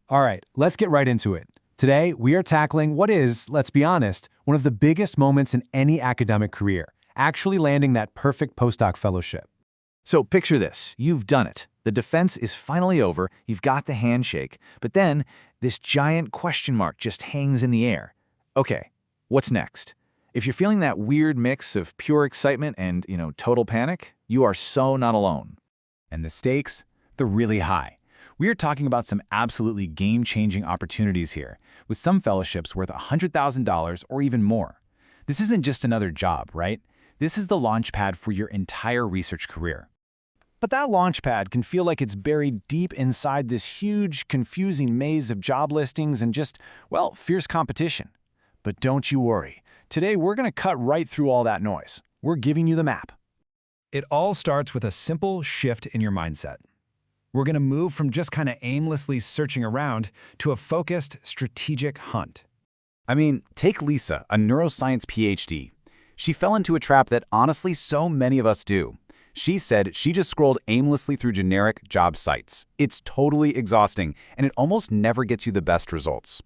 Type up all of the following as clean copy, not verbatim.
All right, let's get right into it. Today, we are tackling what is, let's be honest, one of the biggest moments in any academic career, actually landing that perfect postdoc fellowship. So picture this, you've done it. The defense is finally over, you've got the handshake, but then this giant question mark just hangs in the air. Okay, what's next? If you're feeling that weird mix of pure excitement and, total panic, you are so not alone. And the stakes, they're really high. We are talking about some absolutely game-changing opportunities here, with some fellowships worth $100,000 or even more. This isn't just another job, right? This is the launchpad for your entire research career. But that launchpad can feel like it's buried deep inside this huge, confusing maze of job listings and just, fierce competition. But don't you worry. Today, we're going to cut right through all that noise. We're giving you the map. It all starts with a simple shift in your mindset. We're going to move from just kind of aimlessly searching around to a focused, strategic hunt. Take Lisa, a neuroscience PhD. She fell into a trap that honestly so many of us do. She said she just scrolled aimlessly through generic job sites. It's totally exhausting, and it almost never gets you the best results.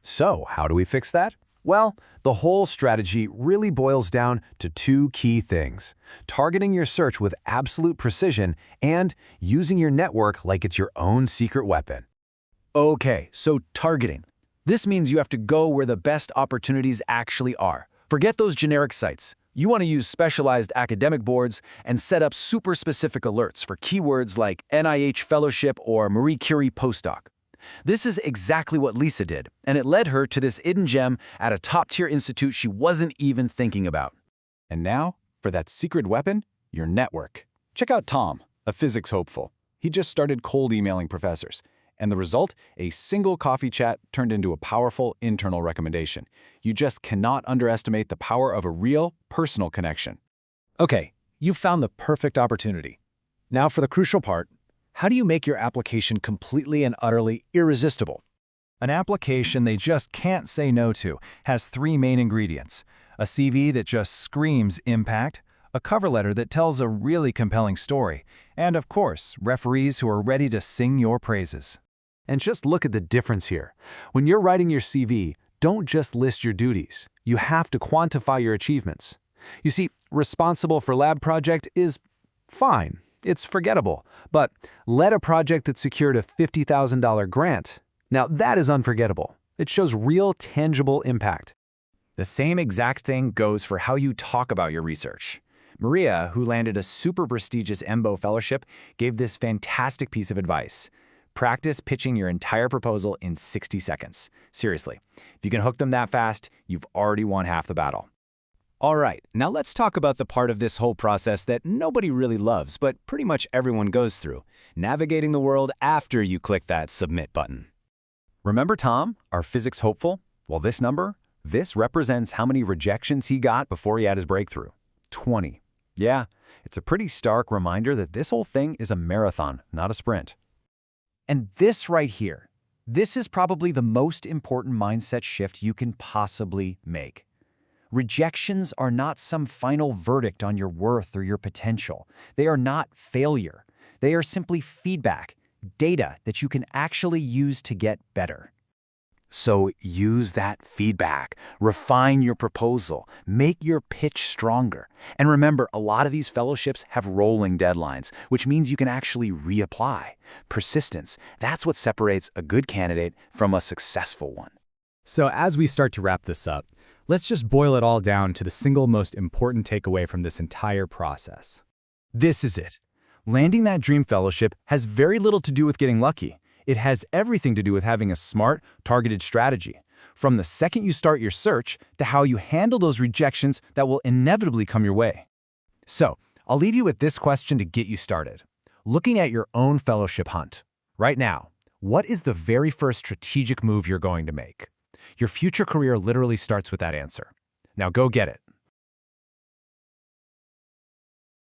So, how do we fix that? Well, the whole strategy really boils down to two key things: targeting your search with absolute precision and using your network like it's your own secret weapon. Okay, so targeting. This means you have to go where the best opportunities actually are. Forget those generic sites. You want to use specialized academic boards and set up super specific alerts for keywords like NIH Fellowship or Marie Curie Postdoc. This is exactly what Lisa did, and it led her to this hidden gem at a top-tier institute she wasn't even thinking about. And now, for that secret weapon, your network. Check out Tom, a physics hopeful. He just started cold emailing professors. And the result? A single coffee chat turned into a powerful internal recommendation. You just cannot underestimate the power of a real, personal connection. Okay, you've found the perfect opportunity. Now for the crucial part. How do you make your application completely and utterly irresistible? An application they just can't say no to has three main ingredients: a CV that just screams impact, a cover letter that tells a really compelling story, and of course, referees who are ready to sing your praises. And just look at the difference here. When you're writing your CV, don't just list your duties. You have to quantify your achievements. You see, responsible for lab project is fine. It's forgettable. But led a project that secured a $50,000 grant. Now that is unforgettable. It shows real, tangible impact. The same exact thing goes for how you talk about your research. Maria, who landed a super prestigious EMBO fellowship, gave this fantastic piece of advice. Practice pitching your entire proposal in 60 seconds. Seriously, if you can hook them that fast, you've already won half the battle. All right, now let's talk about the part of this whole process that nobody really loves, but pretty much everyone goes through: navigating the world after you click that submit button. Remember Tom, our physics hopeful? Well, this represents how many rejections he got before he had his breakthrough. 20. Yeah, it's a pretty stark reminder that this whole thing is a marathon, not a sprint. And this right here, this is probably the most important mindset shift you can possibly make. Rejections are not some final verdict on your worth or your potential. They are not failure. They are simply feedback, data that you can actually use to get better. So use that feedback, refine your proposal, make your pitch stronger. And remember, a lot of these fellowships have rolling deadlines, which means you can actually reapply. Persistence, that's what separates a good candidate from a successful one. So as we start to wrap this up, let's just boil it all down to the single most important takeaway from this entire process. This is it. Landing that dream fellowship has very little to do with getting lucky. It has everything to do with having a smart, targeted strategy. From the second you start your search to how you handle those rejections that will inevitably come your way. So, I'll leave you with this question to get you started. Looking at your own fellowship hunt. Right now, what is the very first strategic move you're going to make? Your future career literally starts with that answer. Now go get it.